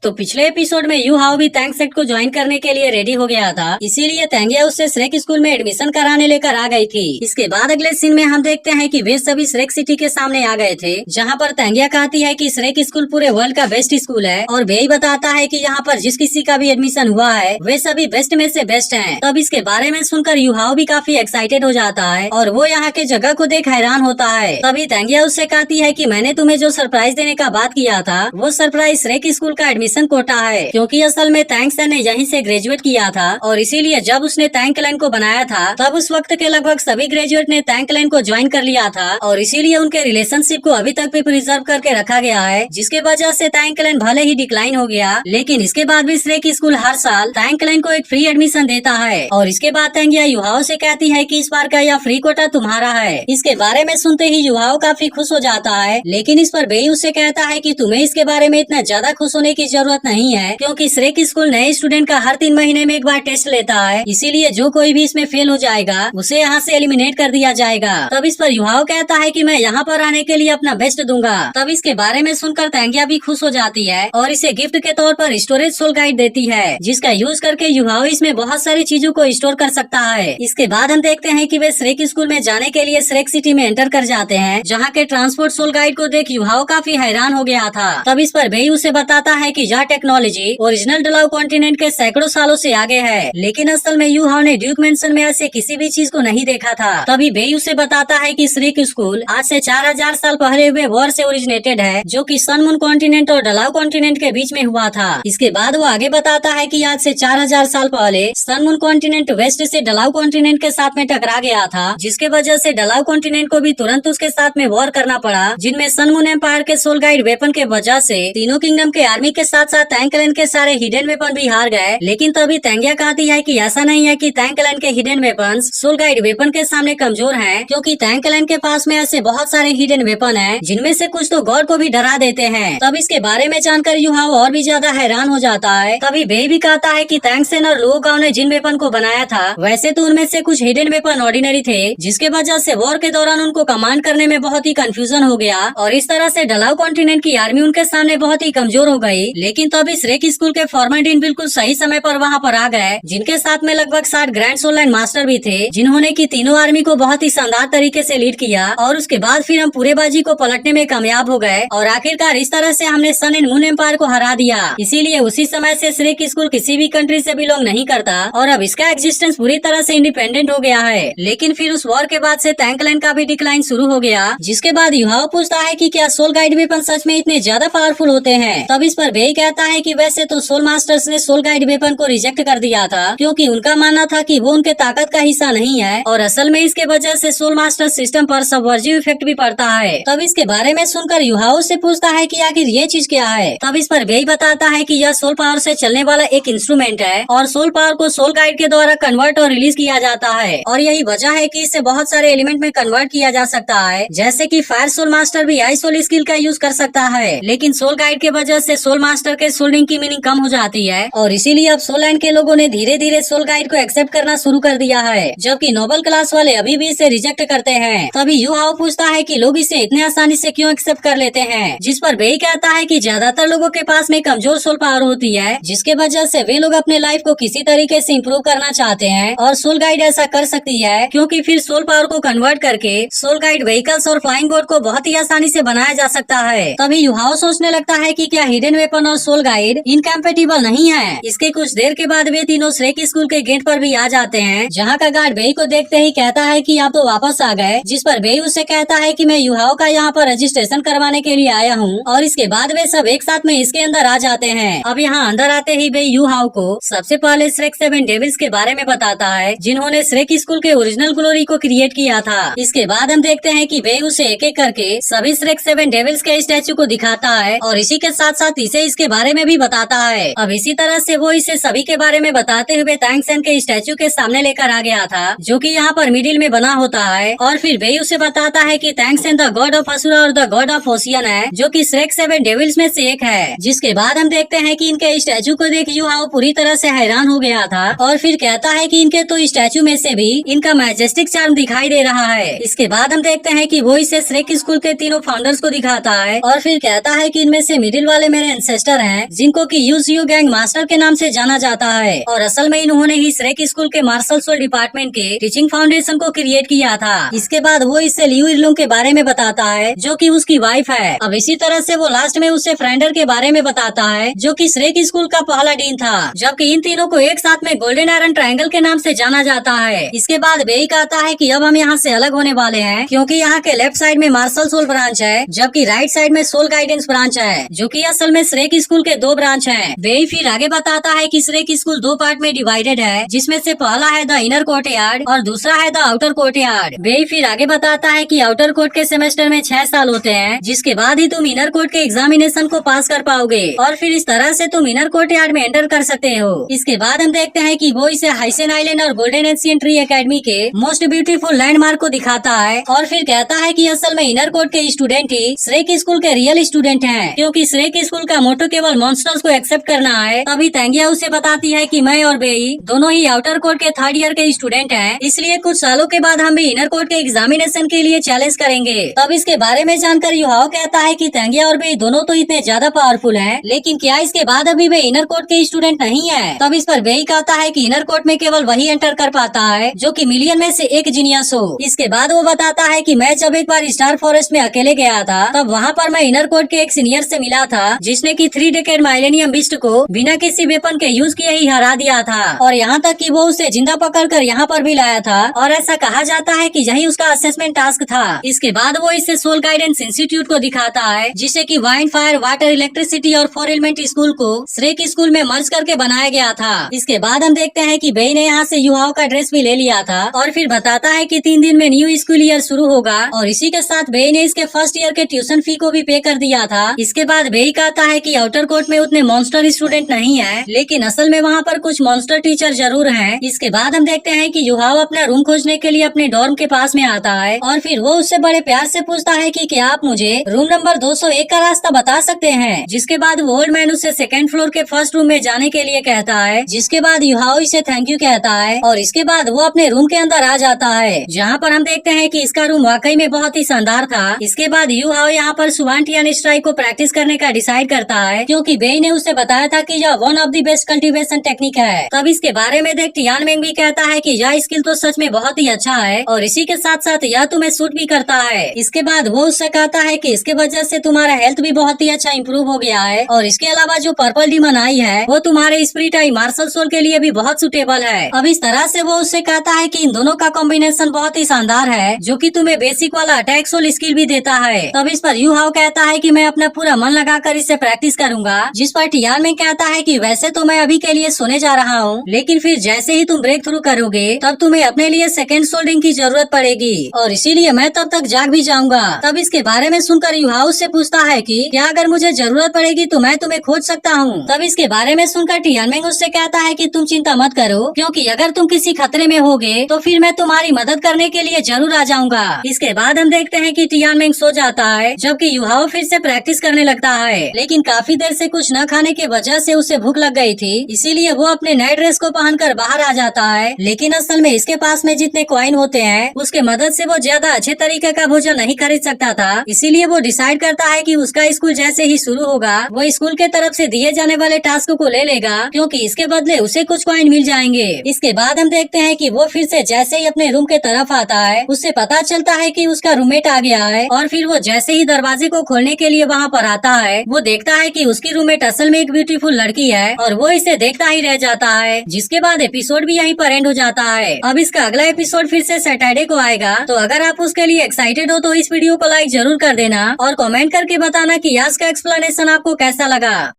तो पिछले एपिसोड में यू हाओ भी तैंग सेट को ज्वाइन करने के लिए रेडी हो गया था, इसीलिए तैंगिया उससे श्रेक स्कूल में एडमिशन कराने लेकर आ गई थी। इसके बाद अगले सीन में हम देखते हैं कि वे सभी श्रेक सिटी के सामने आ गए थे, जहां पर तैंगिया कहती है कि श्रेक स्कूल पूरे वर्ल्ड का बेस्ट स्कूल है और वे बताता है कि यहाँ पर जिस किसी का भी एडमिशन हुआ है वे सभी बेस्ट में से बेस्ट हैं। तब इसके बारे में सुनकर यू हाओ भी काफी एक्साइटेड हो जाता है और वो यहाँ के जगह को देख हैरान होता है। तभी तैंगिया उससे कहती है कि मैंने तुम्हें जो सरप्राइज देने का बात किया था वो सरप्राइज श्रेक स्कूल का एडमिशन कोटा है, क्योंकि असल में तैंग सर ने यहीं से ग्रेजुएट किया था और इसीलिए जब उसने तैंग क्लैन को बनाया था तब उस वक्त के लगभग सभी ग्रेजुएट ने तैंग क्लैन को ज्वाइन कर लिया था और इसीलिए उनके रिलेशनशिप को अभी तक भी प्रिजर्व करके रखा गया है, जिसके वजह से तैंग क्लैन भले ही डिक्लाइन हो गया लेकिन इसके बाद भी श्रेक स्कूल हर साल तैंग क्लैन को एक फ्री एडमिशन देता है। और इसके बाद तैंगिया युहाओ से कहती है कि इस बार का यह फ्री कोटा तुम्हारा है। इसके बारे में सुनते ही युहाओ काफी खुश हो जाता है, लेकिन इस पर बेई उससे कहता है कि तुम्हें इसके बारे में इतना ज्यादा खुश होने की जरूरत नहीं है, क्योंकि श्रेक स्कूल नए स्टूडेंट का हर 3 महीने में एक बार टेस्ट लेता है, इसीलिए जो कोई भी इसमें फेल हो जाएगा उसे यहाँ से एलिमिनेट कर दिया जाएगा। तब इस पर युहाओ कहता है कि मैं यहाँ पर आने के लिए अपना बेस्ट दूंगा। तब इसके बारे में सुनकर तैंगिया भी खुश हो जाती है और इसे गिफ्ट के तौर पर स्टोरेज सोल गाइड देती है, जिसका यूज करके युहाओ इसमें बहुत सारी चीजों को स्टोर कर सकता है। इसके बाद हम देखते हैं कि वे श्रेक स्कूल में जाने के लिए श्रेक सिटी में एंटर कर जाते हैं, जहाँ के ट्रांसपोर्ट सोल गाइड को देख युहाओ काफी हैरान हो गया था। तब इस पर बेई उसे बताता है कि यह टेक्नोलॉजी ओरिजिनल डलाउ कॉन्टिनेंट के सैकड़ों सालों से आगे है, लेकिन असल में यू हाओ ने ड्यूक मेंशन में ऐसे किसी भी चीज को नहीं देखा था। तभी बेई उसे बताता है कि श्रेक स्कूल आज से 4000 साल पहले हुए वॉर से ओरिजिनेटेड है, जो कि सन मून कॉन्टिनेंट और डलाउ कॉन्टिनेंट के बीच में हुआ था। इसके बाद वो आगे बताता है कि आज से 4000 साल पहले सन मून कॉन्टिनेंट वेस्ट से डलाउ कॉन्टिनेंट के साथ में टकरा गया था, जिसके वजह से डलाउ कॉन्टिनेंट को भी तुरंत उसके साथ में वॉर करना पड़ा, जिनमें सन मून एम्पायर के सोल गाइड वेपन के वजह से तीनों किंगडम के आर्मी के साथ साथ तैंग क्लैन के सारे हिडन वेपन भी हार गए। लेकिन तभी तैंगिया कहती है कि ऐसा नहीं है कि तैंग क्लैन के hidden weapons soul guide weapon के सामने कमजोर हैं, क्योंकि तैंग क्लैन के पास में ऐसे बहुत सारे हिडन वेपन हैं जिनमें से कुछ तो गॉड को भी डरा देते हैं। तब इसके बारे में जानकर युहाओ और भी ज्यादा हैरान हो जाता है। तभी बेई भी कहता है कि तैंग सेन और लो गांव ने जिन वेपन को बनाया था वैसे तो उनमें से कुछ हिडन वेपन ऑर्डिनरी थे, जिसके वजह से वॉर के दौरान उनको कमांड करने में बहुत ही कंफ्यूजन हो गया और इस तरह से डलाउ कॉन्टिनेंट की आर्मी उनके सामने बहुत ही कमजोर हो गई। लेकिन तभी श्रेक स्कूल के फॉर्मर डीन बिल्कुल सही समय पर वहाँ पर आ गए, जिनके साथ में लगभग 60 ग्रैंड सोल लाइन मास्टर भी थे, जिन्होंने की तीनों आर्मी को बहुत ही शानदार तरीके से लीड किया और उसके बाद फिर हम पूरे बाजी को पलटने में कामयाब हो गए और आखिरकार इस तरह से हमने सन एंड मून एम्पायर को हरा दिया। इसीलिए उसी समय से श्रेक स्कूल किसी भी कंट्री से बिलोंग नहीं करता और अब इसका एग्जिस्टेंस पूरी तरह से इंडिपेंडेंट हो गया है। लेकिन फिर उस वॉर के बाद से तैंग क्लैन का भी डिक्लाइन शुरू हो गया, जिसके बाद युहाओ पूछता है कि क्या सोल गाइड वेपन सच में इतने ज्यादा पावरफुल होते हैं। तब इस पर बेई कहता है कि वैसे तो सोल मास्टर्स ने सोल गाइड वेपन को रिजेक्ट कर दिया था, क्योंकि उनका मानना था कि वो उनके ताकत का हिस्सा नहीं है और असल में इसके वजह से सोल मास्टर सिस्टम पर सबवर्जिव इफेक्ट भी पड़ता है। तब इसके बारे में सुनकर युहाओ से पूछता है कि आखिर ये चीज क्या है। तब इस पर बेई बताता है कि यह सोल पावर से चलने वाला एक इंस्ट्रूमेंट है और सोल पावर को सोल गाइड के द्वारा कन्वर्ट और रिलीज किया जाता है और यही वजह है कि इसे बहुत सारे एलिमेंट में कन्वर्ट किया जा सकता है, जैसे कि फायर सोल मास्टर भी आई सोल स्किल का यूज कर सकता है। लेकिन सोल गाइड के वजह से सोल मास्टर के सोल्डिंग की मीनिंग कम हो जाती है और इसीलिए अब सोल लाइन के लोगों ने धीरे धीरे सोल गाइड को एक्सेप्ट करना शुरू कर दिया है, जबकि नोबल क्लास वाले अभी भी इसे रिजेक्ट करते हैं। तभी युहाओ पूछता है कि लोग इसे इतने आसानी से क्यों एक्सेप्ट कर लेते हैं, जिस पर बेई कहता है कि ज्यादातर लोगों के पास में कमजोर सोल पावर होती है, जिसके वजह से वे लोग अपने लाइफ को किसी तरीके से इम्प्रूव करना चाहते हैं और सोल गाइड ऐसा कर सकती है, क्योंकि फिर सोल पावर को कन्वर्ट करके सोल गाइड व्हीकल्स और फ्लाइंग बोट को बहुत ही आसानी से बनाया जा सकता है। तभी युहाओ सोचने लगता है कि क्या हिडन वेपन और सोल गाइड इनकम्पेटिबल नहीं है। इसके कुछ देर के बाद वे तीनों श्रेक स्कूल के गेट पर भी आ जाते हैं, जहाँ का गार्ड बेई को देखते ही कहता है कि आप तो वापस आ गए, जिस पर बेई उससे कहता है कि मैं युहाओ का यहाँ पर रजिस्ट्रेशन करवाने के लिए आया हूँ और इसके बाद वे सब एक साथ में इसके अंदर आ जाते हैं। अब यहाँ अंदर आते ही बेई युहाओ को सबसे पहले श्रेक 7 डेविल्स के बारे में बताता है, जिन्होंने श्रेक स्कूल के ओरिजिनल ग्लोरी को क्रिएट किया था। इसके बाद हम देखते हैं कि बेई उसे एक एक करके सभी श्रेक 7 डेविल्स के स्टैचू को दिखाता है और इसी के साथ साथ इसे इसके बारे में भी बताता है। अब इसी तरह से वो इसे सभी के बारे में बताते हुए तैंग सेन के स्टैचू के सामने लेकर आ गया था, जो कि यहाँ पर मिडिल में बना होता है और फिर बेई उसे बताता है कि तैंग सेन द गॉड ऑफ असुरा और द गॉड ऑफ ओशियन है, जो कि श्रेक 7 डेविल्स में से एक है। जिसके बाद हम देखते हैं कि इनके स्टैचू को देख युहाओ पूरी तरह से हैरान हो गया था और फिर कहता है कि इनके तो स्टैचू में से भी इनका मैजेस्टिक चार्म दिखाई दे रहा है। इसके बाद हम देखते हैं कि वो इसे श्रेक स्कूल के तीनों फाउंडर्स को दिखाता है और फिर कहता है कि इनमें से मिडिल वाले मेरे एंसेस्टर मास्टर हैं, जिनको कि यूसीयू गैंग मास्टर के नाम से जाना जाता है। और असल में इन्होंने ही श्रेक स्कूल के मार्शल सोल डिपार्टमेंट के टीचिंग फाउंडेशन को क्रिएट किया था। इसके बाद वो इससे लियू इरलुंग के बारे में बताता है, जो कि उसकी वाइफ है। अब इसी तरह से वो लास्ट में उससे फ्रेंडर के बारे में बताता है, जो कि श्रेक स्कूल का पहला डीन था। जबकि इन तीनों को एक साथ में गोल्डन आयरन ट्रायंगल के नाम से जाना जाता है। इसके बाद बेई कहता है कि अब हम यहाँ से अलग होने वाले हैं, क्योंकि यहाँ के लेफ्ट साइड में मार्शल सोल ब्रांच है, जबकि राइट साइड में सोल गाइडेंस ब्रांच है, जो कि असल में श्रेक स्कूल के 2 ब्रांच हैं। बेई फिर आगे बताता है कि श्रेक स्कूल 2 पार्ट में डिवाइडेड है, जिसमें से पहला है द इनर कोर्ट यार्ड और दूसरा है द आउटर कोर्ट यार्ड। बेई फिर आगे बताता है कि आउटर कोर्ट के सेमेस्टर में 6 साल होते हैं, जिसके बाद ही तुम इनर कोर्ट के एग्जामिनेशन को पास कर पाओगे और फिर इस तरह से तुम इनर कोर्ट यार्ड में एंटर कर सकते हो। इसके बाद हम देखते हैं कि वो इसे हाइसेन आइलैंड और गोल्डन एंशिएंट ट्री एकेडमी के मोस्ट ब्यूटीफुल लैंडमार्क को दिखाता है और फिर कहता है कि असल में इनर कोर्ट के स्टूडेंट ही श्रेक स्कूल के रियल स्टूडेंट हैं, क्योंकि श्रेक स्कूल का मोटो केवल मॉन्स्टर्स को एक्सेप्ट करना है। तभी तेंगिया उसे बताती है कि मैं और बेई दोनों ही आउटर कोर्ट के 3rd ईयर के स्टूडेंट हैं, इसलिए कुछ सालों के बाद हम भी इनर कोर्ट के एग्जामिनेशन के लिए चैलेंज करेंगे। तब इसके बारे में जानकर युहाओ कहता है कि तेंगिया और बेई दोनों तो इतने ज्यादा पावरफुल हैं, लेकिन क्या इसके बाद अभी वे इनर कोर्ट के स्टूडेंट नहीं है? तब इस पर बेई कहता है कि इनर कोर्ट में केवल वही एंटर कर पाता है जो कि मिलियन में से एक जीनियस हो। इसके बाद वो बताता है कि मैं जब एक बार स्टार फॉरेस्ट में अकेले गया था, तब वहाँ पर मैं इनर कोर्ट के एक सीनियर से मिला था, जिसने की 3 डेकेड माइलेनियम बिस्ट को बिना किसी वेपन के यूज किए ही हरा दिया था और यहाँ तक कि वो उसे जिंदा पकड़कर यहाँ पर भी लाया था और ऐसा कहा जाता है कि यही उसका असेसमेंट टास्क था। इसके बाद वो इसे सोल गाइडेंस इंस्टीट्यूट को दिखाता है, जिसे कि वाइंड, फायर, वाटर, इलेक्ट्रिसिटी और 4 एलिमेंट स्कूल को श्रेक स्कूल में मर्ज करके बनाया गया था। इसके बाद हम देखते हैं कि बेई ने यहाँ से युहाओ का ड्रेस भी ले लिया था और फिर बताता है कि 3 दिन में न्यू स्कूल ईयर शुरू होगा और इसी के साथ बेई ने इसके फर्स्ट ईयर के ट्यूशन फी को भी पे कर दिया था। इसके बाद बेई कहता है कि आउटर कोर्ट में उतने मॉन्स्टर स्टूडेंट नहीं है, लेकिन असल में वहाँ पर कुछ मॉन्स्टर टीचर जरूर हैं। इसके बाद हम देखते हैं कि युहाओ अपना रूम खोजने के लिए अपने डॉर्म के पास में आता है और फिर वो उससे बड़े प्यार से पूछता है कि क्या आप मुझे रूम नंबर 201 का रास्ता बता सकते हैं। जिसके बाद वो ओल्ड मैन उसे 2nd फ्लोर के फर्स्ट रूम में जाने के लिए कहता है, जिसके बाद युहाओ इसे थैंक यू कहता है और इसके बाद वो अपने रूम के अंदर आ जाता है, जहाँ पर हम देखते हैं कि इसका रूम वाकई में बहुत ही शानदार था। इसके बाद युहाओ यहाँ पर सुवांटियान स्ट्राइक को प्रैक्टिस करने का डिसाइड करता है, क्योंकि बेई ने उसे बताया था कि यह one of the best cultivation technique है। तब इसके बारे में देख टियान मेंग भी कहता है कि यह स्किल तो सच में बहुत ही अच्छा है और इसी के साथ साथ यह तुम्हें सूट भी करता है। इसके बाद वो उससे कहता है कि इसके वजह से तुम्हारा हेल्थ भी बहुत ही अच्छा इम्प्रूव हो गया है और इसके अलावा जो पर्पल डीमन आई है वो तुम्हारे स्पिरिट आई मार्शल सोल के लिए भी बहुत सुटेबल है। अब इस तरह से वो उससे कहता है कि इन दोनों का कॉम्बिनेशन बहुत ही शानदार है, जो कि तुम्हें बेसिक वाला अटैक सोल स्किल भी देता है। तब इस पर युहाओ कहता है कि मैं अपना पूरा मन लगाकर इससे प्रैक्टिस करूंगा। जिस पर टियान में कहता है कि वैसे तो मैं अभी के लिए सोने जा रहा हूँ, लेकिन फिर जैसे ही तुम ब्रेक थ्रू करोगे तब तुम्हें अपने लिए 2nd सोल्डिंग की जरूरत पड़ेगी और इसीलिए मैं तब तक जाग भी जाऊंगा। तब इसके बारे में सुनकर युहाओ से पूछता है कि क्या अगर मुझे जरूरत पड़ेगी तो मैं तुम्हें खोज सकता हूँ। तब इसके बारे में सुनकर टियानमेंग उससे कहता है कि तुम चिंता मत करो, क्योंकि अगर तुम किसी खतरे में होगे तो फिर मैं तुम्हारी मदद करने के लिए जरूर आ जाऊंगा। इसके बाद हम देखते हैं कि टियानमेंग सो जाता है, जबकि युहाओ फिर से प्रैक्टिस करने लगता है, लेकिन काफी देर से कुछ न खाने की वजह से उसे भूख लग गई थी, इसीलिए वो अपने नाइट ड्रेस को पहनकर बाहर आ जाता है। लेकिन असल में इसके पास में जितने कॉइन होते हैं उसके मदद से वो ज्यादा अच्छे तरीके का भोजन नहीं खरीद सकता था, इसीलिए वो डिसाइड करता है कि उसका स्कूल जैसे ही शुरू होगा वो स्कूल के तरफ से दिए जाने वाले टास्क को ले लेगा, क्योंकि इसके बदले उसे कुछ कॉइन मिल जाएंगे। इसके बाद हम देखते हैं कि वो फिर से जैसे ही अपने रूम के तरफ आता है उससे पता चलता है कि उसका रूममेट आ गया है और फिर वो जैसे ही दरवाजे को खोलने के लिए वहाँ पर आता है वो देखता है कि उसकी रूममेट असल में एक ब्यूटीफुल लड़की है और वो इसे देखता ही रह जाता है। जिसके बाद एपिसोड भी यहीं पर एंड हो जाता है। अब इसका अगला एपिसोड फिर से सैटरडे को आएगा, तो अगर आप उसके लिए एक्साइटेड हो तो इस वीडियो को लाइक जरूर कर देना और कमेंट करके बताना कि आज का एक्सप्लेनेशन आपको कैसा लगा।